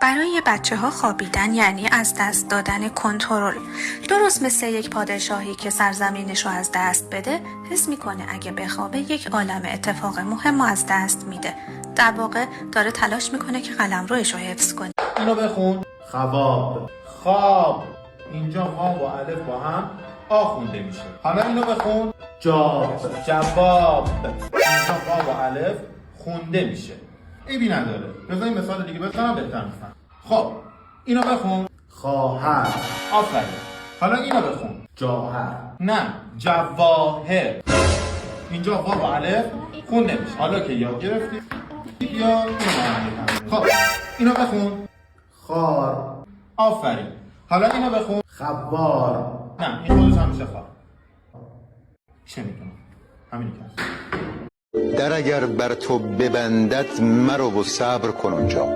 برای بچه‌ها خوابیدن یعنی از دست دادن کنترل. درست مثل یک پادشاهی که سرزمینش رو از دست بده، حس میکنه اگه بخوابه یک عالم اتفاق مهم از دست میده. در واقع داره تلاش میکنه که قلمروش رو حفظ کنه. اینو بخون. خواب. خواب. اینجا واو و الف با هم آ خونده میشه. حالا اینو بخون. جواب. جواب. اینجا واو و الف خونده میشه. عیبی نداره. بذار مثال دیگه بزنم بهتر میفهم. خب اینو بخون. خواهر. آفرین. حالا اینو بخون. جاهر. نه، جواهر. اینجا واو و الف خونده میشه. حالا که یاد گرفتی یا اینو خب اینو بخون. خار. آفرین. حالا اینو بخون. خبار. نه، این خودش همیشه خار. چه میدونم همینی که هست. در اگر بر تو ببندد مرو و صبر کن اونجا.